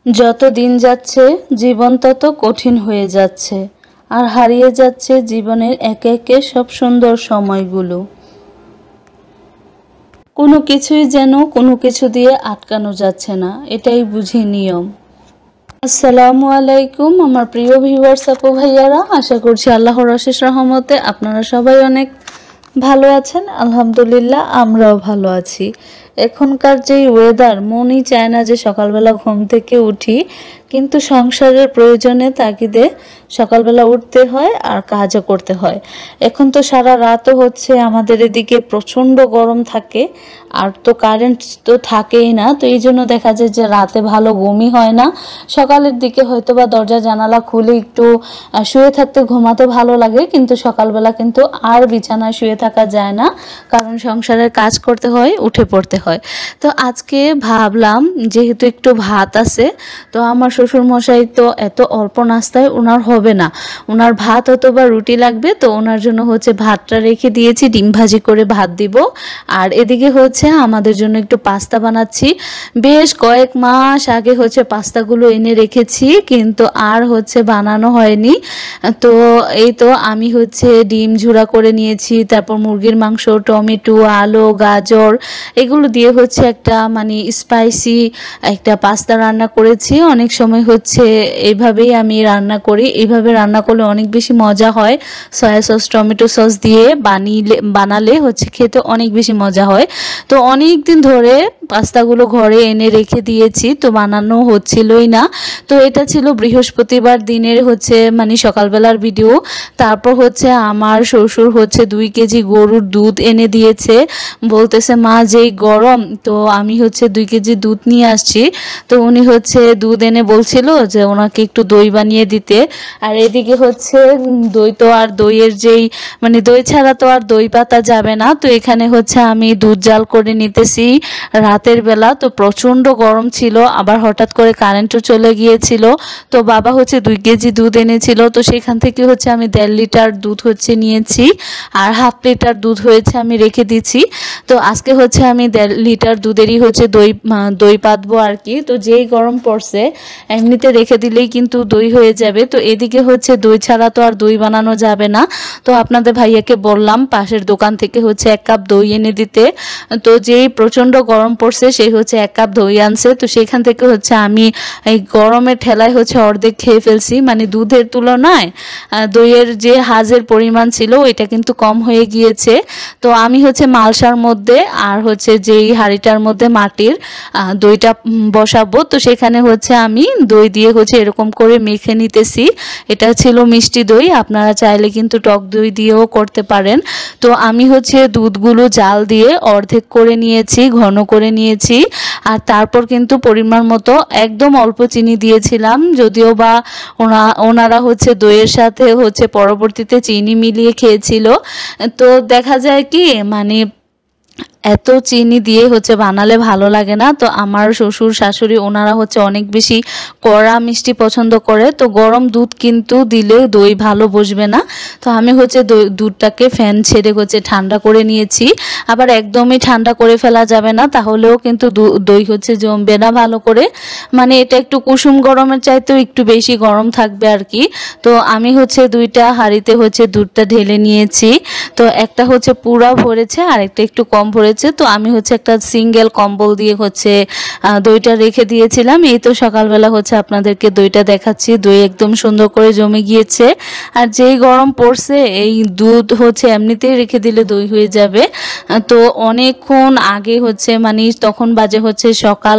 যত দিন যাচ্ছে জীবন তত কঠিন হয়ে যাচ্ছে আর হারিয়ে যাচ্ছে জীবনের একে একে সব সুন্দর সময়গুলো। কোনো কিছুই যেন কোনো কিছু দিয়ে আটকানো যাচ্ছে না, এটাই বুঝি নিয়ম। আসসালামু আলাইকুম আমার প্রিয় ভিউয়ার্স আপু ভাইয়ারা, আশা করছি আল্লাহর অশেষ রহমতে আপনারা সবাই অনেক ভালো আছেন। আলহামদুলিল্লাহ আমরাও ভালো আছি। এখনকার যে ওয়েদার, মনই চায় না যে সকালবেলা ঘুম থেকে উঠি, কিন্তু সংসারের প্রয়োজনে তাগিদে সকালবেলা উঠতে হয় আর কাজও করতে হয়। এখন তো সারা রাতও হচ্ছে আমাদের এদিকে প্রচণ্ড গরম থাকে, আর তো কারেন্ট তো থাকেই না, তো এই জন্য দেখা যায় যে রাতে ভালো ঘুমই হয় না। সকালের দিকে হয়তো বা দরজা জানালা খুলে একটু শুয়ে থাকতে ঘুমাতে ভালো লাগে, কিন্তু সকালবেলা কিন্তু আর বিছানায় শুয়ে থাকা যায় না, কারণ সংসারের কাজ করতে হয়, উঠে পড়তে হয়। তো আজকে ভাবলাম যেহেতু একটু ভাত আছে, তো আমার শ্বশুর মশাই তো এত অল্প নাস্তায় ওনার হবে না, ওনার ভাত অথবা রুটি লাগবে, তো ওনার জন্য হচ্ছে ভাতটা রেখে দিয়েছি, ডিম ভাজি করে ভাত দিব। আর এদিকে হচ্ছে আমাদের জন্য একটু পাস্তা বানাচ্ছি। বেশ কয়েক মাস আগে হচ্ছে পাস্তাগুলো এনে রেখেছি, কিন্তু আর হচ্ছে বানানো হয়নি। তো এই তো আমি হচ্ছে ডিম ঝুরা করে নিয়েছি, তারপর মুরগির মাংস, টমেটো, আলু, গাজর এগুলো দিয়ে হচ্ছে একটা মানে স্পাইসি একটা পাস্তা রান্না করেছি। অনেক সময় হচ্ছে এইভাবেই আমি রান্না করি, এইভাবে রান্না করলে অনেক বেশি মজা হয়। সয়া সস, টমেটো সস দিয়ে বানালে হচ্ছে খেতে অনেক বেশি মজা হয়। তো অনেক দিন ধরে পাস্তাগুলো ঘরে এনে রেখে দিয়েছি, তো বানানো হচ্ছিলই না। তো এটা ছিল বৃহস্পতিবার দিনের হচ্ছে মানে সকালবেলার ভিডিও। তারপর হচ্ছে আমার শ্বশুর হচ্ছে 2 কেজি গরুর দুধ এনে দিয়েছে, বলতেছে মা যেই গরম, তো আমি হচ্ছে 2 কেজি দুধ নিয়ে আসছি। তো উনি হচ্ছে দুধ এনে বলছিল যে ওনাকে একটু দই বানিয়ে দিতে। আর এদিকে হচ্ছে দই তো আর দইয়ের যেই মানে দই ছাড়া তো আর দই পাতা যাবে না, তো এখানে হচ্ছে আমি দুধ জাল করে নিতেছি রাতের বেলা। তো প্রচণ্ড গরম ছিল, আবার হঠাৎ করে কারেন্টও চলে গিয়েছিল। তো বাবা হচ্ছে 2 কেজি দুধ এনেছিল, তো সেখান থেকে হচ্ছে আমি 1.5 লিটার দুধ হচ্ছে নিয়েছি, আর 1/2 লিটার দুধ হয়েছে আমি রেখে দিচ্ছি। তো আজকে হচ্ছে আমি 1.5 লিটার দুধেরই হচ্ছে দই পাতবো আর কি। তো যেই গরম পড়ছে এমনিতে রেখে দিলেই কিন্তু দই হয়ে যাবে। তো এদিকে হচ্ছে দই ছাড়া তো আর দই বানানো যাবে না, তো আপনাদের ভাইয়াকে বললাম পাশের দোকান থেকে হচ্ছে 1 কাপ দই এনে দিতে। তো যেই প্রচণ্ড গরম পড়ছে সেই হচ্ছে 1 কাপ দই আনছে, তো সেখান থেকে হচ্ছে আমি এই গরমের ঠেলায় হচ্ছে অর্ধেক খেয়ে ফেলছি। মানে দুধের তুলনায় দইয়ের যে হাজের পরিমাণ ছিল ওইটা কিন্তু কম হয়ে গিয়েছে। তো আমি হচ্ছে মালসার মধ্যে আর হচ্ছে যেই হাঁড়িটার মধ্যে মাটির দইটা বসাবো, তো সেখানে হচ্ছে আমি দই দিয়ে হচ্ছে এরকম করে মেখে নিতেছি। এটা ছিল মিষ্টি দই, আপনারা চাইলে কিন্তু টক দই দিয়েও করতে পারেন। তো আমি হচ্ছে দুধগুলো জাল দিয়ে অর্ধেক করে নিয়েছি, ঘন করে নিয়েছি। আর তারপর কিন্তু পরিমাণ মতো একদম অল্প চিনি দিয়েছিলাম, যদিও বা ওনারা হচ্ছে দইয়ের সাথে হচ্ছে পরবর্তীতে চিনি মিলিয়ে খেয়েছিল। তো দেখা যায় কি মানে এত চিনি দিয়ে হচ্ছে বানালে ভালো লাগে না। তো আমার শ্বশুর শাশুড়ি ওনারা হচ্ছে অনেক বেশি কড়া মিষ্টি পছন্দ করে, তো গরম দুধ কিন্তু দিলে দই ভালো বসবে না। তো আমি হচ্ছে দুধটাকে ফ্যান ছেড়ে হচ্ছে ঠান্ডা করে নিয়েছি। আবার একদমই ঠান্ডা করে ফেলা যাবে না, তাহলেও কিন্তু দই হচ্ছে জমবে না ভালো করে। মানে এটা একটু কুসুম গরমের চাইতেও একটু বেশি গরম থাকবে আর কি। তো আমি হচ্ছে 2টা হাঁড়িতে হচ্ছে দুধটা ঢেলে নিয়েছি। তো একটা হচ্ছে পুরা ভরেছে আর একটা একটু কম ভরেছে। তো আমি হচ্ছে একটা সিঙ্গেল কম্বল দিয়ে হচ্ছে দইটা রেখে দিয়েছিলাম। এই তো সকালবেলা হচ্ছে আপনাদেরকে দইটা দেখাচ্ছি, দই একদম সুন্দর করে জমে গিয়েছে। আর যেই গরম পড়ছে এই দুধ হচ্ছে এমনিতেই রেখে দিলে দই হয়ে যাবে। তো অনেকক্ষণ আগে হচ্ছে মানে তখন বাজে হচ্ছে সকাল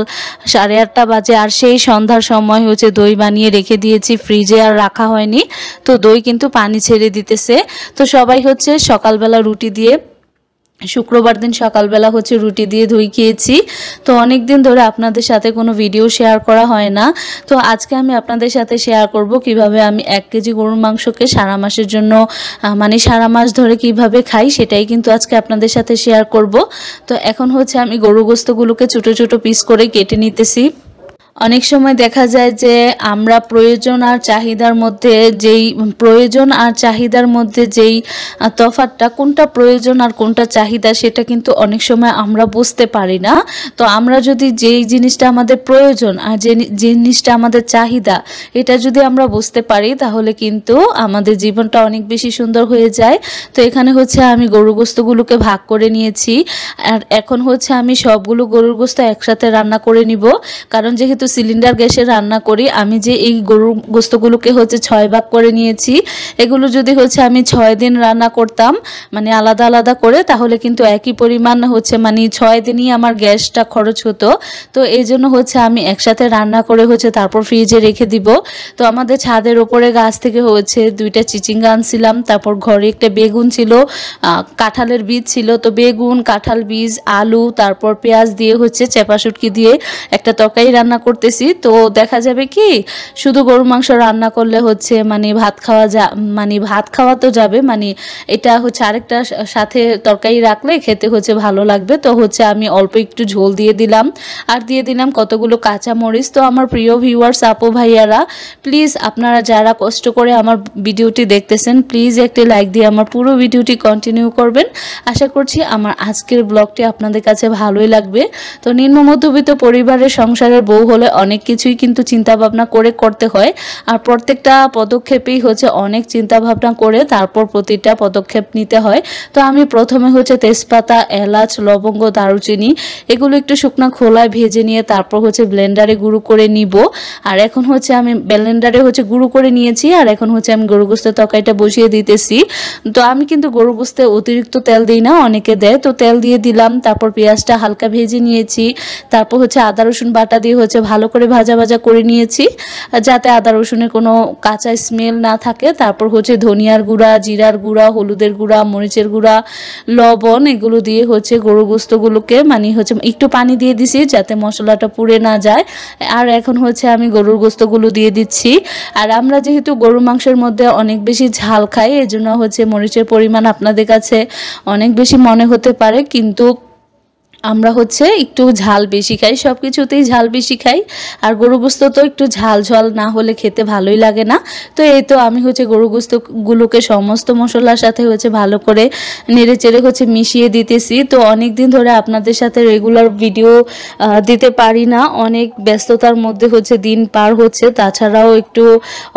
8:30 বাজে, আর সেই সন্ধ্যার সময় হচ্ছে দই বানিয়ে রেখে দিয়েছি, ফ্রিজে আর রাখা হয়নি। তো দই কিন্তু পানি ছেড়ে দিতেছে। তো সবাই হচ্ছে সকালবেলা রুটি দিয়ে, শুক্রবার দিন সকালবেলা হচ্ছে রুটি দিয়ে দই খেয়েছি। তো অনেক দিন ধরে আপনাদের সাথে কোনো ভিডিও শেয়ার করা হয় না, তো আজকে আমি আপনাদের সাথে শেয়ার করব কিভাবে আমি 1 কেজি গরুর মাংসকে সারা মাসের জন্য মানে সারা মাস ধরে কিভাবে খাই, সেটাই কিন্তু আজকে আপনাদের সাথে শেয়ার করব। তো এখন হচ্ছে আমি গরু গোস্তগুলোকে ছোটো ছোটো পিস করে কেটে নিতেছি। অনেক সময় দেখা যায় যে আমরা প্রয়োজন আর চাহিদার মধ্যে যেই তফাৎটা, কোনটা প্রয়োজন আর কোনটা চাহিদা, সেটা কিন্তু অনেক সময় আমরা বুঝতে পারি না। তো আমরা যদি যেই জিনিসটা আমাদের প্রয়োজন আর যে জিনিসটা আমাদের চাহিদা, এটা যদি আমরা বুঝতে পারি তাহলে কিন্তু আমাদের জীবনটা অনেক বেশি সুন্দর হয়ে যায়। তো এখানে হচ্ছে আমি গরুর গোস্তগুলোকে ভাগ করে নিয়েছি, আর এখন হচ্ছে আমি সবগুলো গরুর গোস্ত একসাথে রান্না করে নিব। কারণ যেহেতু সিলিন্ডার গ্যাসে রান্না করি, আমি যে এই গরুর গোস্তগুলোকে হচ্ছে 6 ভাগ করে নিয়েছি। এগুলো যদি হচ্ছে আমি 6 দিন রান্না করতাম মানে আলাদা আলাদা করে, তাহলে কিন্তু একই পরিমাণ হচ্ছে মানে 6 দিনই আমার গ্যাসটা খরচ হতো। তো এই জন্য হচ্ছে আমি একসাথে রান্না করে হচ্ছে তারপর ফ্রিজে রেখে দিব। তো আমাদের ছাদের ওপরে গাছ থেকে হচ্ছে 2টা চিচিঙ্গা আনছিলাম, তারপর ঘরে একটা বেগুন ছিল, কাঁঠালের বীজ ছিল। তো বেগুন, কাঁঠাল বীজ, আলু, তারপর পেঁয়াজ দিয়ে হচ্ছে চেপা শুটকি দিয়ে একটা তরকারি রান্না করতেছি। তো দেখা যাবে কি শুধু গরুর মাংস রান্না করলে হচ্ছে মানে ভাত খাওয়া তো যাবে, মানে এটা হচ্ছে আরেকটা সাথে তরকারি রাখলে খেতে হচ্ছে ভালো লাগবে। তো হচ্ছে আমি অল্প একটু ঝোল দিয়ে দিলাম, আর দিয়ে দিলাম কতগুলো কাঁচা মরিচ। তো আমার প্রিয় ভিউয়ার্স আপু ভাইয়ারা, প্লিজ আপনারা যারা কষ্ট করে আমার ভিডিওটি দেখতেছেন, প্লিজ একটি লাইক দিয়ে আমার পুরো ভিডিওটি কন্টিনিউ করবেন। আশা করছি আমার আজকের ব্লগটি আপনাদের কাছে ভালোই লাগবে। তো নিম্ন মধ্যবিত্ত পরিবারের সংসারের বউ হলে অনেক কিছুই কিন্তু চিন্তা ভাবনা করে করতে হয়, আর প্রত্যেকটা পদক্ষেপেই হচ্ছে অনেক চিন্তা ভাবনা করে তারপর প্রতিটা পদক্ষেপ নিতে হয়। তো আমি প্রথমে হচ্ছে তেজপাতা, এলাচ, লবঙ্গ, দারুচিনি এগুলো একটু শুকনা খোলায় ভেজে নিয়ে তারপর হচ্ছে ব্লেন্ডারে গুঁড়ো করে নিব। আর এখন হচ্ছে আমি ব্লেন্ডারে হচ্ছে গুঁড়ো করে নিয়েছি, আর এখন হচ্ছে আমি গরু গোস্তের তরকারিটা বসিয়ে দিতেছি। তো আমি কিন্তু গরু গোস্তে অতিরিক্ত তেল দিই না, অনেকে দেয়। তো তেল দিয়ে দিলাম, তারপর পেঁয়াজটা হালকা ভেজে নিয়েছি, তারপর হচ্ছে আদা রসুন বাটা দিয়ে হচ্ছে ভালো করে ভাজা করে নিয়েছি যাতে আদা রসুনের কোনো কাঁচা স্মেল না থাকে। তারপর হচ্ছে ধনিয়ার গুঁড়া, জিরার গুঁড়া, হলুদের গুঁড়া, মরিচের গুঁড়া, লবণ এগুলো দিয়ে হচ্ছে গরু গোস্তগুলোকে মানে হচ্ছে একটু পানি দিয়ে দিছি যাতে মশলাটা পুড়ে না যায়। আর এখন হচ্ছে আমি গরুর গোস্তগুলো দিয়ে দিচ্ছি। আর আমরা যেহেতু গরু মাংসের মধ্যে অনেক বেশি ঝাল খাই, এজন্য হচ্ছে মরিচের পরিমাণ আপনাদের কাছে অনেক বেশি মনে হতে পারে, কিন্তু আমরা হচ্ছে একটু ঝাল বেশি খাই, সব কিছুতেই ঝাল বেশি খাই। আর গরু গোস্ত তো একটু ঝাল না হলে খেতে ভালোই লাগে না। তো এই তো আমি হচ্ছে গরু গোস্তগুলোকে সমস্ত মশলার সাথে হচ্ছে ভালো করে নেড়ে চেড়ে হচ্ছে মিশিয়ে দিতেছি। তো অনেক দিন ধরে আপনাদের সাথে রেগুলার ভিডিও দিতে পারি না, অনেক ব্যস্ততার মধ্যে হচ্ছে দিন পার হচ্ছে, তাছাড়াও একটু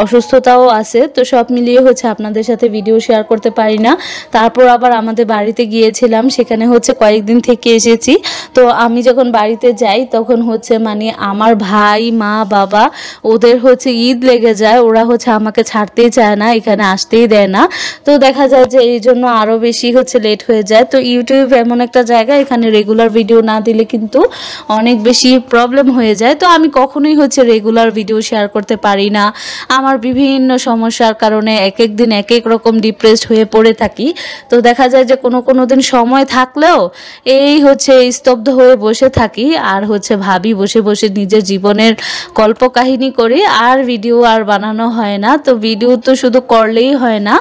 অসুস্থতাও আছে। তো সব মিলিয়ে হচ্ছে আপনাদের সাথে ভিডিও শেয়ার করতে পারি না। তারপর আবার আমাদের বাড়িতে গিয়েছিলাম, সেখানে হচ্ছে কয়েকদিন থেকে এসেছি। তো আমি যখন বাড়িতে যাই তখন হচ্ছে মানে আমার ভাই, মা, বাবা ওদের হচ্ছে ঈদ লেগে যায়, ওরা হচ্ছে আমাকে ছাড়তেই চায় না, এখানে আসতেই দেয় না। তো দেখা যায় যে এই জন্য আরও বেশি হচ্ছে লেট হয়ে যায়। তো ইউটিউব এমন একটা জায়গা, এখানে রেগুলার ভিডিও না দিলে কিন্তু অনেক বেশি প্রবলেম হয়ে যায়। তো আমি কখনোই হচ্ছে রেগুলার ভিডিও শেয়ার করতে পারি না, আমার বিভিন্ন সমস্যার কারণে এক এক দিন এক এক রকম ডিপ্রেসড হয়ে পড়ে থাকি। তো দেখা যায় যে কোনো দিন সময় থাকলেও এই হচ্ছে স্তব্ধ হয়ে বসে থাকি, আর হচ্ছে ভাবি বসে বসে নিজের জীবনের কল্পকাহিনী করি, আর ভিডিও আর বানানো হয় না। তো ভিডিও তো শুধু করলেই হয় না,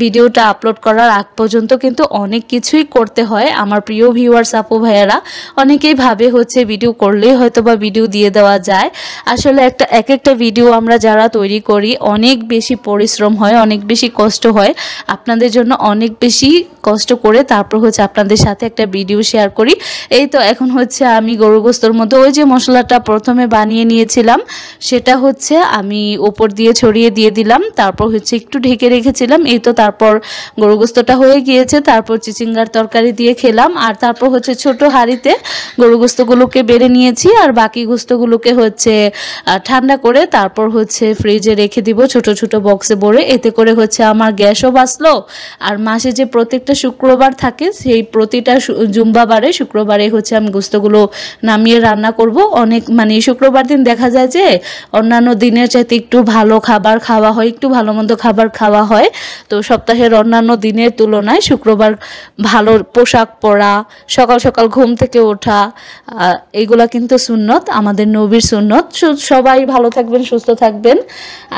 ভিডিওটা আপলোড করার আগ পর্যন্ত কিন্তু অনেক কিছুই করতে হয়। আমার প্রিয় ভিউয়ার্স আপু ভাইয়ারা অনেকেই ভাবে হচ্ছে ভিডিও করলেই হয়তো বা ভিডিও দিয়ে দেওয়া যায়। আসলে এক একটা ভিডিও আমরা যারা তৈরি করি অনেক বেশি পরিশ্রম হয়, অনেক বেশি কষ্ট হয়, আপনাদের জন্য অনেক বেশি কষ্ট করে তারপর হচ্ছে আপনাদের সাথে একটা ভিডিও শেয়ার করি। এই তো এখন হচ্ছে আমি গরু গোস্তর মধ্যে ওই যে মশলাটা প্রথমে বানিয়ে নিয়েছিলাম সেটা হচ্ছে আমি উপর দিয়ে ছড়িয়ে দিয়ে দিলাম, তারপর হচ্ছে একটু ঢেকে রেখেছিলাম। এই তো তারপর গরু গোস্তটা হয়ে গিয়েছে, তারপর চিচিঙ্গার তরকারি দিয়ে খেলাম। আর তারপর হচ্ছে ছোট হাঁড়িতে গরু গোস্তগুলোকে বেড়ে নিয়েছি, আর বাকি গোস্তগুলোকে হচ্ছে ঠান্ডা করে তারপর হচ্ছে ফ্রিজে রেখে দিব ছোট ছোট বক্সে ভরে। এতে করে হচ্ছে আমার গ্যাসও বাঁচলো, আর মাসে যে প্রত্যেকটা শুক্রবার থাকে সেই প্রতিটা জুম্বাবারে শুক্রবারে হচ্ছে আমি গোস্তগুলো নামিয়ে রান্না করব। অনেক মানে শুক্রবার দিন দেখা যায় যে অন্যান্য দিনের চাইতে একটু ভালো খাবার খাওয়া হয়, একটু ভালো মন্দ খাবার খাওয়া হয়। তো সপ্তাহের অন্যান্য দিনের তুলনায় শুক্রবার ভালো পোশাক পরা, সকাল সকাল ঘুম থেকে ওঠা, এইগুলা কিন্তু সুন্নত, আমাদের নবীর সুন্নত। সবাই ভালো থাকবেন, সুস্থ থাকবেন।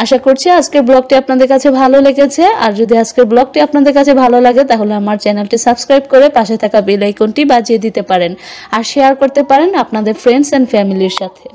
আশা করছি আজকের ব্লগটি আপনাদের কাছে ভালো লেগেছে। আর যদি আজকের ব্লগটি আপনাদের কাছে ভালো লাগে তাহলে আমার চ্যানেলটি সাবস্ক্রাইব করে পাশে থাকা বেল আইকনটি বাজিয়ে দিতে পারেন, আর শেয়ার করতে পারেন আপনাদের ফ্রেন্ডস এন্ড ফ্যামিলির সাথে।